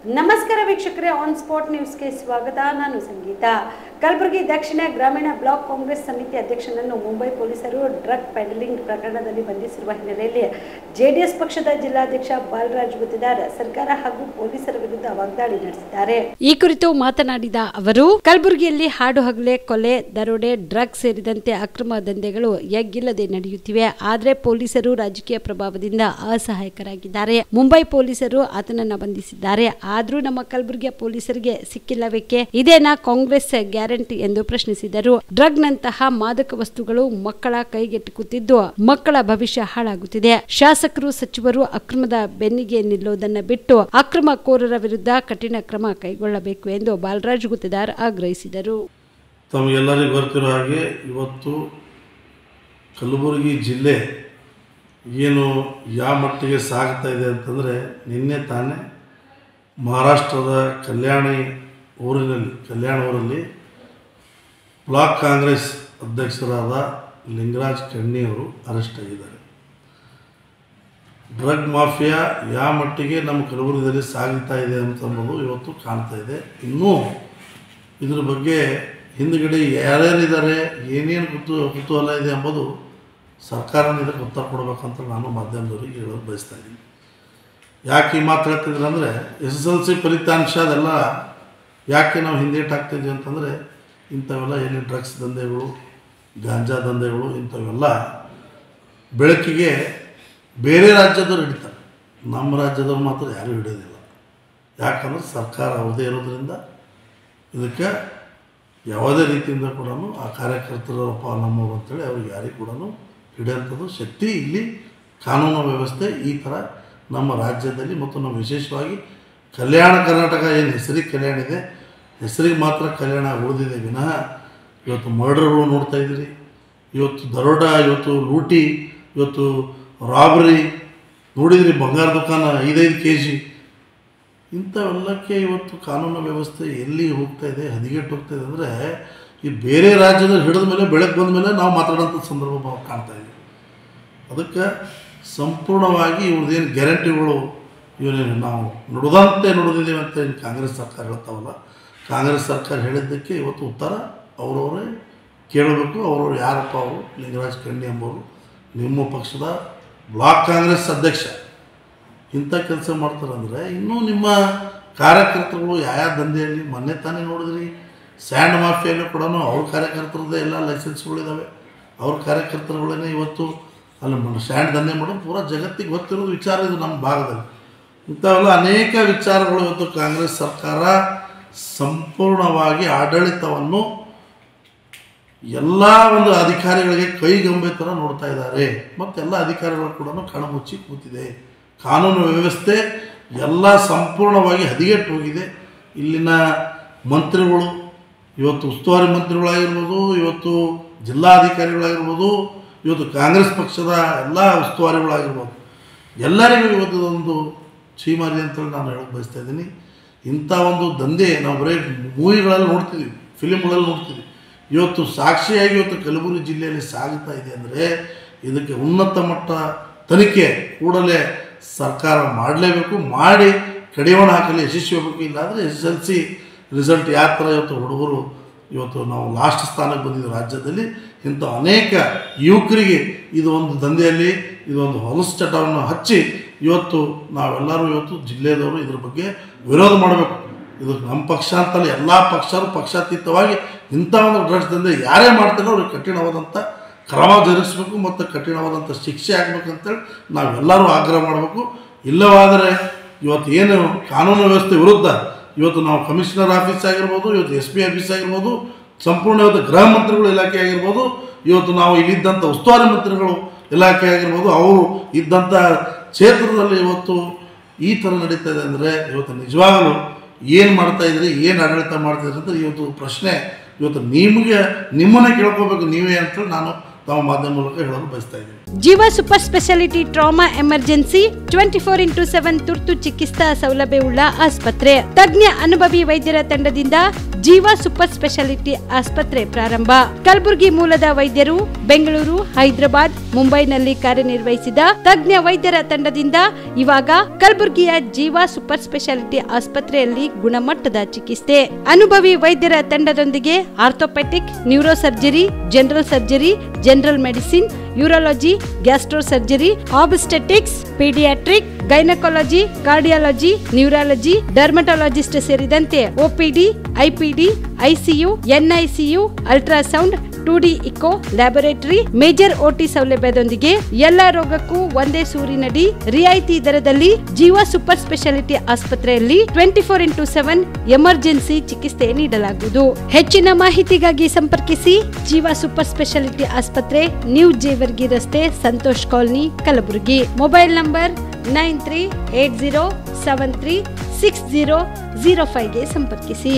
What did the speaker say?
ನಮಸ್ಕಾರ ವೀಕ್ಷಕರೇ, on spot ನ್ಯೂಸ್ಗೆ ಸ್ವಾಗತ. ನಾನು ಸಂಗೀತ. ಕಲಬುರಗಿ ದಕ್ಷಿಣ ಗ್ರಾಮೀಣ ಬ್ಲಾಕ್ ಕಾಂಗ್ರೆಸ್ ಸಮಿತಿ ಅಧ್ಯಕ್ಷನನ್ನು ಮುಂಬೈ ಪೊಲೀಸರು ಡ್ರಗ್ ಪೆಡಲಿಂಗ್ ಪ್ರಕರಣದಲ್ಲಿ ಬಂಧಿಸಿರುವ ಹಿನ್ನೆಲೆಯಲ್ಲಿ ಜೆಡಿಎಸ್ ಪಕ್ಷದ ಜಿಲ್ಲಾಧ್ಯಕ್ಷ ಬಾಲರಾಜ್ ಗುತ್ತಿದಾರ್ ಸರ್ಕಾರ ಹಾಗೂ ಪೊಲೀಸರ ವಿರುದ್ಧ ವಾಗ್ದಾಳಿ ನಡೆಸಿದ್ದಾರೆ. ಈ ಕುರಿತು ಮಾತನಾಡಿದ ಅವರು, ಕಲಬುರಗಿಯಲ್ಲಿ ಹಾಡು ಹಗಲೇ ಕೊಲೆ, ದರೋಡೆ, ಡ್ರಗ್ ಸೇರಿದಂತೆ ಅಕ್ರಮ ದಂಧೆಗಳು ಎಗ್ಗಿಲ್ಲದೆ ನಡೆಯುತ್ತಿವೆ. ಆದರೆ ಪೊಲೀಸರು ರಾಜಕೀಯ ಪ್ರಭಾವದಿಂದ ಅಸಹಾಯಕರಾಗಿದ್ದಾರೆ. ಮುಂಬೈ ಪೊಲೀಸರು ಆತನನ್ನ ಬಂಧಿಸಿದ್ದಾರೆ. ಆದ್ರೂ ನಮ್ಮ ಕಲಬುರಗಿಯ ಪೊಲೀಸರಿಗೆ ಸಿಕ್ಕಿಲ್ಲವೇಕೆ? ಇದೇನಾ ಕಾಂಗ್ರೆಸ್ ಗ್ಯಾರಂಟಿ ಎಂದು ಪ್ರಶ್ನಿಸಿದರು. ಡ್ರಗ್ ನಂತಹ ಮಾದಕ ವಸ್ತುಗಳು ಮಕ್ಕಳ ಕೈಗೆಟುಕುತ್ತಿದ್ದು ಮಕ್ಕಳ ಭವಿಷ್ಯ ಹಾಳಾಗುತ್ತಿದೆ. ಶಾಸಕರು, ಸಚಿವರು ಅಕ್ರಮದ ಬೆನ್ನಿಗೆ ನಿಲ್ಲೋದನ್ನ ಬಿಟ್ಟು ಅಕ್ರಮಕೋರರ ವಿರುದ್ಧ ಕಠಿಣ ಕ್ರಮ ಕೈಗೊಳ್ಳಬೇಕು ಎಂದು ಬಾಲರಾಜ್ ಗುತ್ತಿದಾರ್ ಆಗ್ರಹಿಸಿದರು. ತಮಗೆಲ್ಲರಿಗೂ ಗೊತ್ತಿರೋ ಹಾಗೆ ಇವತ್ತು ಕಲಬುರಗಿ ಜಿಲ್ಲೆ ಏನು ಯಾವ ಮಟ್ಟಿಗೆ ಸಾಗ್ತಾ ಇದೆ ಅಂತಂದರೆ, ನಿನ್ನೆ ತಾನೇ ಮಹಾರಾಷ್ಟ್ರದ ಕಲ್ಯಾಣ ಊರಲ್ಲಿ ಬ್ಲಾಕ್ ಕಾಂಗ್ರೆಸ್ ಅಧ್ಯಕ್ಷರಾದ ಲಿಂಗರಾಜ್ ಕಣ್ಣಿಯವರು ಅರೆಸ್ಟ್ ಆಗಿದ್ದಾರೆ. ಡ್ರಗ್ ಮಾಫಿಯಾ ಯಾವ ಮಟ್ಟಿಗೆ ನಮ್ಮ ಕಲಬುರಗಿಯಲ್ಲಿ ಸಾಗ್ತಾ ಇದೆ ಅಂತಂಬುದು ಇವತ್ತು ಕಾಣ್ತಾ ಇದೆ. ಇನ್ನೂ ಇದ್ರ ಬಗ್ಗೆ ಹಿಂದುಗಡೆ ಯಾರ್ಯಾರಿದ್ದಾರೆ, ಏನೇನು ಕುತೂಹಲ ಇದೆ ಎಂಬುದು ಸರ್ಕಾರನ ಇದಕ್ಕೆ ಉತ್ತರ ಕೊಡಬೇಕಂತ ನಾನು ಮಾಧ್ಯಮದವರಿಗೆ ಹೇಳೋದು ಬಯಸ್ತಾ ಇದ್ದೀನಿ. ಯಾಕೆ ಈ ಮಾತು ಹೇಳ್ತಿದ್ರೆ ಅಂದರೆ, SSLC ಫಲಿತಾಂಶ ಅದೆಲ್ಲ ಯಾಕೆ ನಾವು ಹಿಂದೇಟಾಗ್ತಿದ್ವಿ ಅಂತಂದರೆ, ಇಂಥವೆಲ್ಲ ಏನೇ ಡ್ರಗ್ಸ್ ದಂಧೆಗಳು, ಗಾಂಜಾ ದಂಧೆಗಳು ಇಂಥವೆಲ್ಲ ಬೆಳಕಿಗೆ ಬೇರೆ ರಾಜ್ಯದವ್ರು ಹಿಡಿತಾರೆ. ನಮ್ಮ ರಾಜ್ಯದವ್ರು ಮಾತ್ರ ಯಾರೂ ಹಿಡಿಯೋದಿಲ್ಲ. ಯಾಕಂದ್ರೆ ಸರ್ಕಾರ ಅವ್ರದ್ದೇ ಇರೋದ್ರಿಂದ ಇದಕ್ಕೆ ಯಾವುದೇ ರೀತಿಯಿಂದ ಕೂಡ ಆ ಕಾರ್ಯಕರ್ತರಪ್ಪ ನಮ್ಮವರು ಅಂತೇಳಿ ಅವ್ರಿಗೆ ಯಾರಿಗೂ ಕೂಡ ಹಿಡಿಯೋಂಥದ್ದು ಶಕ್ತಿ ಇಲ್ಲಿ ಕಾನೂನು ವ್ಯವಸ್ಥೆ ಈ ಥರ ನಮ್ಮ ರಾಜ್ಯದಲ್ಲಿ ಮತ್ತು ನಾವು ವಿಶೇಷವಾಗಿ ಕಲ್ಯಾಣ ಕರ್ನಾಟಕ ಏನು ಹೆಸರಿಗೆ ಕಲ್ಯಾಣ ಇದೆ, ಹೆಸರಿಗೆ ಮಾತ್ರ ಕಲ್ಯಾಣ ಉಳಿದಿದೆ ವಿನಃ ಇವತ್ತು ಮರ್ಡರ್ಗಳು ನೋಡ್ತಾ ಇದ್ದೀರಿ, ಇವತ್ತು ದರೋಡ, ಇವತ್ತು ಲೂಟಿ, ಇವತ್ತು ರಾಬರಿ ನೋಡಿದ್ರಿ, ಬಂಗಾರ ದುಕಾನ 5-5 kg ಇಂಥವೆಲ್ಲಕ್ಕೆ ಇವತ್ತು ಕಾನೂನು ವ್ಯವಸ್ಥೆ ಎಲ್ಲಿ ಹೋಗ್ತಾ ಇದೆ, ಹದಿಗೆಟ್ಟು ಹೋಗ್ತಾ ಇದೆ ಅಂದರೆ ಈ ಬೇರೆ ರಾಜ್ಯದಲ್ಲಿ ಹಿಡಿದ ಮೇಲೆ ಬೆಳಗ್ಗೆ ಬಂದ ಮೇಲೆ ನಾವು ಮಾತಾಡೋಂಥ ಸಂದರ್ಭ ಕಾಣ್ತಾ ಇದ್ದೀವಿ. ಅದಕ್ಕೆ ಸಂಪೂರ್ಣವಾಗಿ ಇವ್ರದ್ದೇನು ಗ್ಯಾರಂಟಿಗಳು ಇವರೇನು ನಾವು ನುಡಿದಂತೆ ನುಡಿದಿದ್ದೀವಿ ಅಂತ ಏನು ಕಾಂಗ್ರೆಸ್ ಸರ್ಕಾರ ಹೇಳ್ತಾವಲ್ಲ, ಕಾಂಗ್ರೆಸ್ ಸರ್ಕಾರ ಹೇಳಿದ್ದಕ್ಕೆ ಇವತ್ತು ಉತ್ತರ ಅವರವರೇ ಕೇಳಬೇಕು. ಅವರವರು ಯಾರಪ್ಪ ಅವರು? ಲಿಂಗರಾಜ್ ಕಣ್ಣಿ ಎಂಬವರು ನಿಮ್ಮ ಪಕ್ಷದ ಬ್ಲಾಕ್ ಕಾಂಗ್ರೆಸ್ ಅಧ್ಯಕ್ಷ. ಇಂಥ ಕೆಲಸ ಮಾಡ್ತಾರಂದರೆ ಇನ್ನೂ ನಿಮ್ಮ ಕಾರ್ಯಕರ್ತರುಗಳು ಯಾವ ದಂಧೆಯಲ್ಲಿ ಮೊನ್ನೆ ತಾನೇ ನೋಡಿದ್ರಿ, ಸ್ಯಾಂಡ್ ಮಾಫಿಯಲ್ಲಿ ಕೂಡ ಅವ್ರ ಕಾರ್ಯಕರ್ತರದ್ದೇ ಎಲ್ಲ ಲೈಸೆನ್ಸ್ಗಳಿದ್ದಾವೆ. ಅವ್ರ ಕಾರ್ಯಕರ್ತರುಗಳೇ ಇವತ್ತು ಅಲ್ಲಿ ಸ್ಯಾಂಡ್ ದಂಧೆ ಮಾಡೋದು ಪೂರಾ ಜಗತ್ತಿಗೆ ಗೊತ್ತಿರೋದು ವಿಚಾರ ಇದು ನಮ್ಮ ಭಾಗದಲ್ಲಿ. ಇಂಥವೆಲ್ಲ ಅನೇಕ ವಿಚಾರಗಳು ಇವತ್ತು ಕಾಂಗ್ರೆಸ್ ಸರ್ಕಾರ ಸಂಪೂರ್ಣವಾಗಿ ಆಡಳಿತವನ್ನು ಎಲ್ಲ ಒಂದು ಅಧಿಕಾರಿಗಳಿಗೆ ಕೈಗೊಂಬೆ ಥರ ನೋಡ್ತಾ ಇದ್ದಾರೆ. ಮತ್ತು ಎಲ್ಲ ಅಧಿಕಾರಿಗಳು ಕೂಡ ಕಣ್ಣುಮುಚ್ಚಿ ಕೂತಿದೆ. ಕಾನೂನು ವ್ಯವಸ್ಥೆ ಎಲ್ಲ ಸಂಪೂರ್ಣವಾಗಿ ಹದಿಗೆಟ್ಟು ಹೋಗಿದೆ. ಇಲ್ಲಿನ ಮಂತ್ರಿಗಳು, ಇವತ್ತು ಉಸ್ತುವಾರಿ ಮಂತ್ರಿಗಳಾಗಿರ್ಬೋದು, ಇವತ್ತು ಜಿಲ್ಲಾಧಿಕಾರಿಗಳಾಗಿರ್ಬೋದು, ಇವತ್ತು ಕಾಂಗ್ರೆಸ್ ಪಕ್ಷದ ಎಲ್ಲ ಉಸ್ತುವಾರಿಗಳಾಗಿರ್ಬೋದು, ಎಲ್ಲರಿಗೂ ಇವತ್ತು ಒಂದು ಛೀಮಾರಿ ಅಂತೇಳಿ ನಾನು ಹೇಳಕ್ಕೆ ಬಯಸ್ತಾ ಇದ್ದೀನಿ. ಇಂಥ ಒಂದು ದಂಧೆ ನಾವು ಬರೀ ಮೂವಿಗಳಲ್ಲಿ ನೋಡ್ತಿದ್ದೀವಿ, ಫಿಲಿಮ್ಗಳಲ್ಲಿ ನೋಡ್ತಿದ್ದೀವಿ. ಇವತ್ತು ಸಾಕ್ಷಿಯಾಗಿ ಇವತ್ತು ಕಲಬುರಗಿ ಜಿಲ್ಲೆಯಲ್ಲಿ ಸಾಗುತ್ತಾ ಇದೆ ಅಂದರೆ ಇದಕ್ಕೆ ಉನ್ನತ ಮಟ್ಟ ತನಿಖೆ ಕೂಡಲೇ ಸರ್ಕಾರ ಮಾಡಲೇಬೇಕು. ಮಾಡಿ ಕಡಿವಾಣ ಹಾಕಲು ಯಶಸ್ವಿ ಹೋಗಬೇಕು. ಇಲ್ಲಾಂದರೆ SSLC ರಿಸಲ್ಟ್ ಯಾವ ಥರ ಇವತ್ತು ಹುಡುಗರು ಇವತ್ತು ನಾವು ಲಾಸ್ಟ್ ಸ್ಥಾನಕ್ಕೆ ಬಂದಿದ್ದು ರಾಜ್ಯದಲ್ಲಿ, ಇಂಥ ಅನೇಕ ಯುವಕರಿಗೆ ಇದು ಒಂದು ದಂಧೆಯಲ್ಲಿ ಇದೊಂದು ಹೊಲಸು ಚಟವನ್ನು ಹಚ್ಚಿ ಇವತ್ತು ನಾವೆಲ್ಲರೂ ಇವತ್ತು ಜಿಲ್ಲೆಯದವರು ಇದ್ರ ಬಗ್ಗೆ ವಿರೋಧ ಮಾಡಬೇಕು. ಇದು ನಮ್ಮ ಪಕ್ಷ ಅಂತಲ್ಲ, ಎಲ್ಲ ಪಕ್ಷರು ಪಕ್ಷಾತೀತವಾಗಿ ಇಂಥ ಒಂದು ಡ್ರಗ್ಸ್ ದಂಧೆ ಯಾರೇ ಮಾಡ್ತಾರೋ ಅವ್ರಿಗೆ ಕಠಿಣವಾದಂಥ ಕ್ರಮ ಜರುಗಿಸ್ಬೇಕು ಮತ್ತು ಕಠಿಣವಾದಂಥ ಶಿಕ್ಷೆ ಆಗಬೇಕಂತೇಳಿ ನಾವೆಲ್ಲರೂ ಆಗ್ರಹ ಮಾಡಬೇಕು. ಇಲ್ಲವಾದರೆ ಇವತ್ತು ಏನು ಕಾನೂನು ವ್ಯವಸ್ಥೆ ವಿರುದ್ಧ ಇವತ್ತು ನಾವು ಕಮಿಷನರ್ ಆಫೀಸ್ ಆಗಿರ್ಬೋದು, ಇವತ್ತು SP ಆಫೀಸ್ ಆಗಿರ್ಬೋದು, ಸಂಪೂರ್ಣ ಇವತ್ತು ಗೃಹ ಮಂತ್ರಿಗಳು ಇಲಾಖೆ ಆಗಿರ್ಬೋದು, ಇವತ್ತು ನಾವು ಇಲ್ಲಿದ್ದಂಥ ಉಸ್ತುವಾರಿ ಮಂತ್ರಿಗಳು ಇಲಾಖೆ ಆಗಿರ್ಬೋದು, ಅವರು ಇದ್ದಂಥ ಕ್ಷೇತ್ರದಲ್ಲಿ ಇವತ್ತು ಈ ಥರ ನಡೀತಾ ಇದೆ ಅಂದರೆ ಇವತ್ತು ನಿಜವಾಗಲೂ ಏನು ಮಾಡ್ತಾಯಿದ್ರಿ, ಏನು ಆಡಳಿತ ಮಾಡ್ತಾಯಿದ್ರಿ ಅಂತ ಇವತ್ತು ಪ್ರಶ್ನೆ ಇವತ್ತು ನಿಮ್ಮನ್ನೇ ಕೇಳ್ಕೋಬೇಕು ನೀವೇ ಅಂತೇಳಿ ನಾನು ತಮ್ಮ ಮಾಧ್ಯಮ ಮೂಲಕ ಹೇಳಲು ಬಯಸ್ತಾ ಇದ್ದೀನಿ. ಜೀವ super speciality trauma emergency 24x7 ತುರ್ತು ಚಿಕಿತ್ಸಾ ಸೌಲಭ್ಯವುಳ್ಳ ಆಸ್ಪತ್ರೆ. ತಜ್ಞ ಅನುಭವಿ ವೈದ್ಯರ ತಂಡದಿಂದ ಜೀವ ಸೂಪರ್ ಸ್ಪೆಷಾಲಿಟಿ ಆಸ್ಪತ್ರೆ ಪ್ರಾರಂಭ. ಕಲಬುರಗಿ ಮೂಲದ ವೈದ್ಯರು ಬೆಂಗಳೂರು, ಹೈದರಾಬಾದ್, ಮುಂಬೈನಲ್ಲಿ ಕಾರ್ಯನಿರ್ವಹಿಸಿದ ತಜ್ಞ ವೈದ್ಯರ ತಂಡದಿಂದ ಇವಾಗ ಕಲಬುರಗಿಯ ಜೀವ ಸೂಪರ್ ಸ್ಪೆಷಾಲಿಟಿ ಆಸ್ಪತ್ರೆಯಲ್ಲಿ ಗುಣಮಟ್ಟದ ಚಿಕಿತ್ಸೆ. ಅನುಭವಿ ವೈದ್ಯರ ತಂಡದೊಂದಿಗೆ orthopedic, neuro surgery, general surgery, general medicine, urology, gastro surgery, obstetrics, pediatric, gynaecology, cardiology, neurology, dermatologist ಸೇರಿದಂತೆ OPD, IPD, ICU, NICU, ultrasound, 2D echo, laboratory, major OT ಸೌಲಭ್ಯದೊಂದಿಗೆ ಎಲ್ಲ ರೋಗಕ್ಕೂ ಒಂದೇ ಸೂರಿನಡಿ ರಿಯಾಯಿತಿ ದರದಲ್ಲಿ ಜೀವ ಸೂಪರ್ ಸ್ಪೆಷಾಲಿಟಿ ಆಸ್ಪತ್ರೆಯಲ್ಲಿ 24x7 ಎಮರ್ಜೆನ್ಸಿ ಚಿಕಿತ್ಸೆ ನೀಡಲಾಗುವುದು. ಹೆಚ್ಚಿನ ಮಾಹಿತಿಗಾಗಿ ಸಂಪರ್ಕಿಸಿ ಜೀವ ಸೂಪರ್ ಸ್ಪೆಷಾಲಿಟಿ ಆಸ್ಪತ್ರೆ, ನ್ಯೂ ಜೇವರ್ಗಿ ರಸ್ತೆ, Santosh colony, Kalaburagi. Mobile number 9380736005 ಗೆ ಸಂಪರ್ಕಿಸಿ.